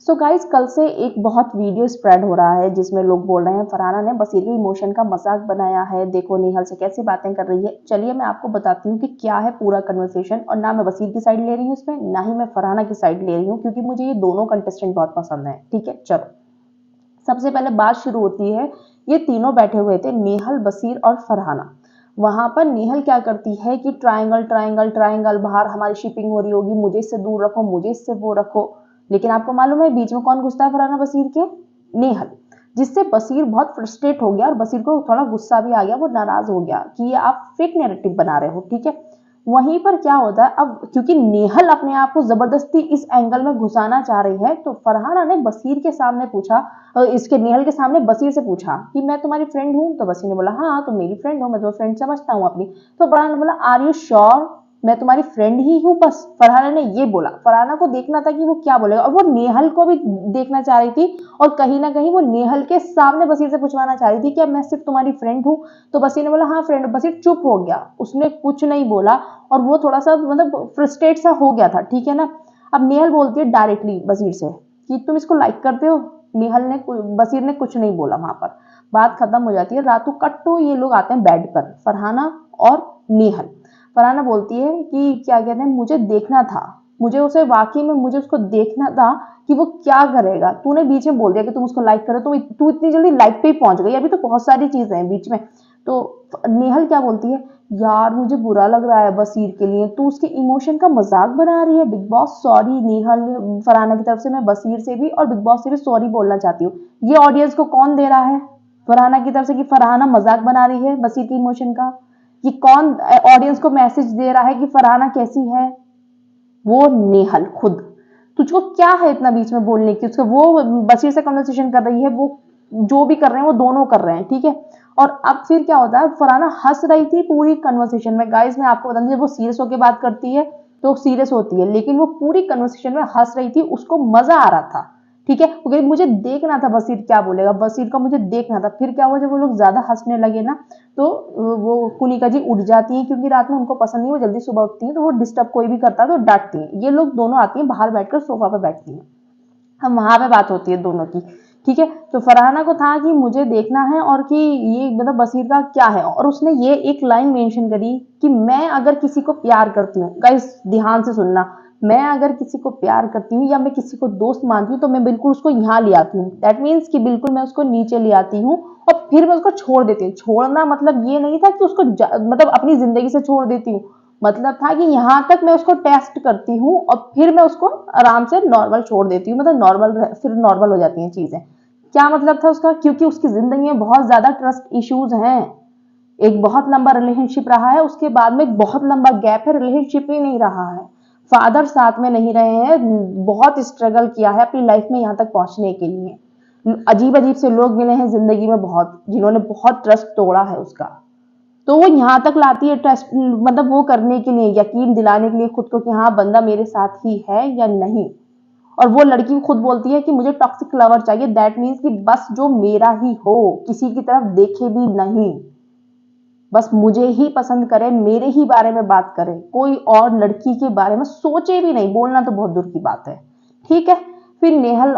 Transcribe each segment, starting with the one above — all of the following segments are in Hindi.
सो गाइज कल से एक बहुत वीडियो स्प्रेड हो रहा है जिसमें लोग बोल रहे हैं फरहाना ने बसीर के इमोशन का मजाक बनाया है, देखो नेहल से कैसी बातें कर रही है। चलिए मैं आपको बताती हूँ कि क्या है पूरा कन्वर्सेशन, और ना मैं बसीर की साइड ले रही हूँ इसमें, ना ही मैं फरहाना की साइड ले रही हूँ, क्योंकि मुझे ये दोनों कंटेस्टेंट बहुत पसंद है। ठीक है, चलो सबसे पहले बात शुरू होती है। ये तीनों बैठे हुए थे, नेहल, बसीर और फरहाना। वहां पर नेहल क्या करती है कि ट्रायंगल ट्रायंगल ट्रायंगल, बाहर हमारी शिपिंग हो रही होगी, मुझे इससे दूर रखो, मुझे इससे वो रखो। लेकिन आपको मालूम है बीच में कौन घुसता है फरहाना बसीर के? नेहल। जिससे बसीर बहुत फ्रस्ट्रेट हो गया और बसीर को थोड़ा गुस्सा भी आ गया, वो नाराज हो गया कि ये आप फेक नैरेटिव बना रहे हो। ठीक है, वहीं पर क्या होता है अब, क्योंकि नेहल अपने आप को जबरदस्ती इस एंगल में घुसाना चाह रही है, तो फरहाना ने बसीर के सामने पूछा, इसके नेहल के सामने बसीर से पूछा कि मैं तुम्हारी फ्रेंड हूँ? तो बसीर ने बोला हाँ तुम मेरी फ्रेंड हो, मैं तुम्हें फ्रेंड समझता हूँ अपनी। तो फरहाना ने बोला आर यू श्योर मैं तुम्हारी फ्रेंड ही हूँ? बस फरहाना ने ये बोला। फरहाना को देखना था कि वो क्या बोलेगा, और वो नेहल को भी देखना चाह रही थी, और कहीं ना कहीं वो नेहल के सामने बसीर से पूछवाना चाह रही थी कि मैं सिर्फ तुम्हारी फ्रेंड हूँ? तो बसीर ने बोला हाँ फ्रेंड। बसीर चुप हो गया, उसने कुछ नहीं बोला, और वो थोड़ा सा मतलब फ्रस्ट्रेट सा हो गया था। ठीक है ना। अब नेहल बोलती है डायरेक्टली बसीर से कि तुम इसको लाइक करते हो? नेहल ने बसीर ने कुछ नहीं बोला, वहां पर बात खत्म हो जाती है। रातों कट्टो ये लोग आते हैं बेड पर, फरहाना और नेहल। फरहाना बोलती है कि क्या कहते हैं, मुझे देखना था, मुझे उसे वाकई में मुझे उसको देखना था कि वो क्या करेगा। तूने बीच में बोल दिया कि तुम उसको लाइक करो, तू इतनी जल्दी लाइक पे ही पहुंच गई, अभी तो बहुत सारी चीजें हैं बीच में। तो नेहल क्या बोलती है, यार मुझे बुरा लग रहा है बसीर के लिए, तू उसके इमोशन का मजाक बना रही है। Big boss sorry Nehal, Farhana की तरफ से मैं बसीर से भी और बिग बॉस से भी सॉरी बोलना चाहती हूँ। ये ऑडियंस को कौन दे रहा है फरहाना की तरफ से कि फरहाना मजाक बना रही है बसीर के इमोशन का? ये कौन ऑडियंस को मैसेज दे रहा है कि फरहाना कैसी है? वो नेहल खुद। तुझको क्या है इतना बीच में बोलने की? उसका वो बसीर से कन्वर्सेशन कर रही है, वो जो भी कर रहे हैं वो दोनों कर रहे हैं। ठीक है, और अब फिर क्या होता है, फरहाना हंस रही थी पूरी कन्वर्सेशन में। गाइस मैं आपको बता दूं, जब वो सीरियस होकर बात करती है तो सीरियस होती है, लेकिन वो पूरी कन्वर्सेशन में हंस रही थी, उसको मजा आ रहा था। ठीक है, क्योंकि मुझे देखना था बसीर क्या बोलेगा, बसीर का मुझे देखना था। फिर क्या हुआ, जब वो लोग ज्यादा हंसने लगे ना, तो वो कुनिका जी उठ जाती हैं, क्योंकि रात में उनको पसंद नहीं, वो जल्दी सुबह उठती हैं, तो वो डिस्टर्ब कोई भी करता है तो डांटती हैं। ये लोग दोनों आती हैं, बाहर बैठकर सोफा पर बैठती हैं, हम वहां पे बात होती है दोनों की। ठीक है, तो फरहाना को था कि मुझे देखना है और कि ये मतलब बसीर का क्या है, और उसने ये एक लाइन मेंशन करी कि मैं अगर किसी को प्यार करती हूँ, गाइस ध्यान से सुनना, मैं अगर किसी को प्यार करती हूँ या मैं किसी को दोस्त मानती हूँ तो मैं बिल्कुल उसको यहाँ ले आती हूँ। दैट मीन्स कि बिल्कुल मैं उसको नीचे ले आती हूँ और फिर मैं उसको छोड़ देती हूँ। छोड़ना मतलब ये नहीं था कि उसको मतलब अपनी जिंदगी से छोड़ देती हूँ, मतलब था कि यहाँ तक मैं उसको टेस्ट करती हूँ और फिर मैं उसको आराम से नॉर्मल छोड़ देती हूँ, मतलब नॉर्मल फिर नॉर्मल हो जाती हैं चीजें। क्या मतलब था उसका? क्योंकि उसकी जिंदगी में बहुत ज्यादा ट्रस्ट इश्यूज हैं, एक बहुत लंबा रिलेशनशिप रहा है, उसके बाद में एक बहुत लंबा गैप है, रिलेशनशिप ही नहीं रहा है, फादर साथ में नहीं रहे हैं, बहुत स्ट्रगल किया है अपनी लाइफ में यहाँ तक पहुंचने के लिए। अजीब अजीब से लोग मिले हैं जिंदगी में बहुत, जिन्होंने बहुत ट्रस्ट तोड़ा है उसका। तो वो यहाँ तक लाती है ट्रस्ट, मतलब वो करने के लिए, यकीन दिलाने के लिए खुद को कि हाँ बंदा मेरे साथ ही है या नहीं। और वो लड़की खुद बोलती है कि मुझे टॉक्सिक लवर चाहिए, दैट मीन्स कि बस जो मेरा ही हो, किसी की तरफ देखे भी नहीं, बस मुझे ही पसंद करे, मेरे ही बारे में बात करे, कोई और लड़की के बारे में सोचे भी नहीं, बोलना तो बहुत दूर की बात है। ठीक है, फिर नेहल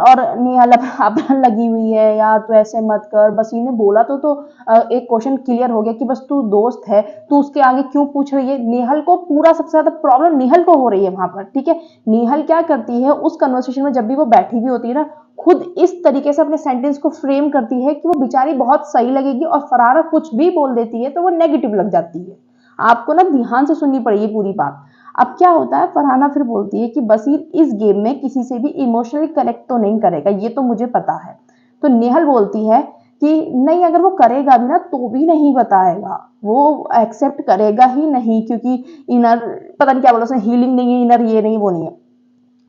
अपना लगी हुई है, यार तू ऐसे मत कर, बस इन्हें बोला तो एक क्वेश्चन क्लियर हो गया कि बस तू दोस्त है, तू उसके आगे क्यों पूछ रही है? नेहल को पूरा सबसे ज्यादा प्रॉब्लम नेहल को हो रही है वहां पर। ठीक है, नेहल क्या करती है उस कन्वर्सेशन में, जब भी वो बैठी हुई होती है ना, खुद इस तरीके से अपने सेंटेंस को फ्रेम करती है कि वो बेचारी बहुत सही लगेगी, और फरारा कुछ भी बोल देती है तो वो नेगेटिव लग जाती है। आपको ना ध्यान से सुननी पड़ेगी पूरी बात। अब क्या होता है, फरहाना फिर बोलती है कि बसीर इस गेम में किसी से भी इमोशनली कनेक्ट तो नहीं करेगा, ये तो मुझे पता है। तो नेहल बोलती है कि नहीं, अगर वो करेगा भी ना तो भी नहीं बताएगा, वो एक्सेप्ट करेगा ही नहीं, क्योंकि इनर पता नहीं क्या बोला उसने, हीलिंग नहीं है, इनर ये नहीं वो नहीं है।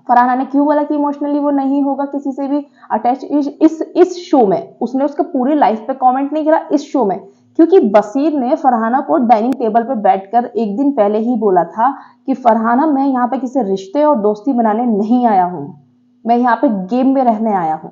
फरहाना ने क्यों बोला कि इमोशनली वो नहीं होगा किसी से भी अटैच इस शो में? उसने उसके पूरी लाइफ पे कमेंट नहीं करा इस शो में, क्योंकि बसीर ने फरहाना को डाइनिंग टेबल पे बैठकर एक दिन पहले ही बोला था कि फरहाना मैं यहाँ पे किसी रिश्ते और दोस्ती बनाने नहीं आया हूँ, मैं यहाँ पे गेम में रहने आया हूँ।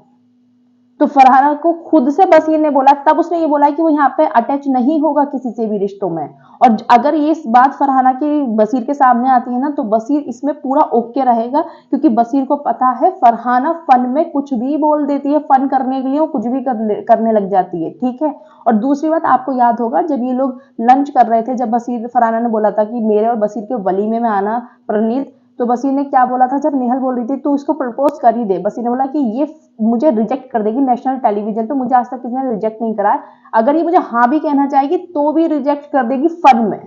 तो फरहाना को खुद से बसीर ने बोला, तब उसने ये बोला कि वो यहाँ पे अटैच नहीं होगा किसी से भी रिश्तों में। और अगर ये बात फरहाना की बसीर के सामने आती है ना, तो बसीर इसमें पूरा ओके रहेगा, क्योंकि बसीर को पता है फरहाना फन में कुछ भी बोल देती है, फन करने के लिए वो कुछ भी करने लग जाती है, ठीक है। और दूसरी बात, आपको याद होगा जब ये लोग लंच कर रहे थे, जब बसीर फरहाना ने बोला था कि मेरे और बसीर के वलीमे में आना प्रणीत, तो बसीर ने क्या बोला था, जब नेहल बोल रही थी तो उसको प्रपोज कर ही दे, बसीर ने बोला कि ये मुझे रिजेक्ट कर देगी नेशनल टेलीविजन पे, मुझे आज तक किसी ने रिजेक्ट नहीं करा है, अगर ये मुझे हाँ भी कहना चाहेगी तो भी रिजेक्ट कर देगी फन में।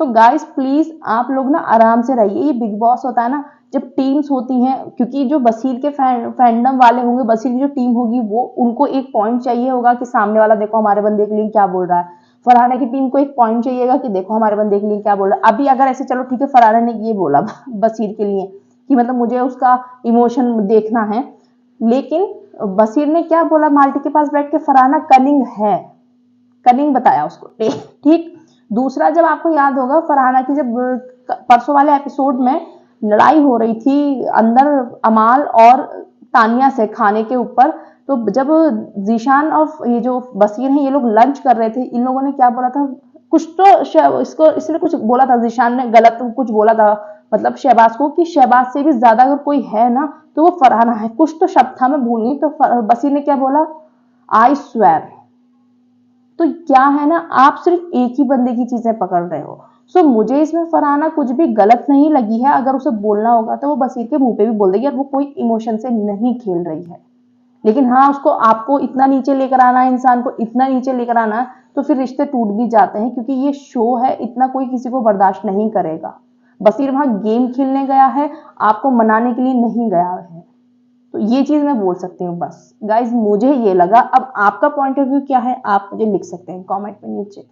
सो गाइस प्लीज आप लोग ना आराम से रहिए, ये बिग बॉस होता है ना, जब टीम्स होती हैं, क्योंकि जो बसीर के फैंडम वाले होंगे, बसीर की जो टीम होगी, वो उनको एक पॉइंट चाहिए होगा कि सामने वाला देखो हमारे बंदे के लिए क्या बोल रहा है, फरहाना की टीम को एक पॉइंट चाहिएगा कि देखो हमारे बंदे के लिए क्या बोल रहा है। अभी अगर ऐसे, चलो ठीक है, फरहाना ने ये बोला बसीर के लिए कि मतलब मुझे उसका इमोशन देखना है, लेकिन बसीर ने क्या बोला माल्टी के पास बैठ के, फरहाना कनिंग है, कनिंग बताया उसको, ठीक। दूसरा, जब आपको याद होगा फरहाना की जब परसों वाले एपिसोड में लड़ाई हो रही थी अंदर अमाल और तानिया से खाने के ऊपर, तो जब जीशान और ये जो बसीर हैं ये लोग लंच कर रहे थे, इन लोगों ने क्या बोला था, कुछ तो इसको इसने कुछ बोला था, जीशान ने गलत कुछ बोला था, मतलब शहबाज को, कि शहबाज से भी ज्यादा अगर कोई है ना तो वो फरहाना है, कुछ तो शब्द था, मैं भूल गई। तो बसीर ने क्या बोला, आई स्वेर। तो क्या है ना, आप सिर्फ एक ही बंदे की चीजें पकड़ रहे हो। सो मुझे इसमें फरहाना कुछ भी गलत नहीं लगी है, अगर उसे बोलना होगा तो वो बसीर के मुंह पे भी बोल देगी, और वो कोई इमोशन से नहीं खेल रही है। लेकिन हाँ, उसको आपको इतना नीचे लेकर आना है, इंसान को इतना नीचे लेकर आना है, तो फिर रिश्ते टूट भी जाते हैं, क्योंकि ये शो है, इतना कोई किसी को बर्दाश्त नहीं करेगा। बसीर वहां गेम खेलने गया है, आपको मनाने के लिए नहीं गया है। तो ये चीज मैं बोल सकती हूँ बस। गाइज मुझे ये लगा, अब आपका पॉइंट ऑफ व्यू क्या है आप मुझे लिख सकते हैं कमेंट में नीचे।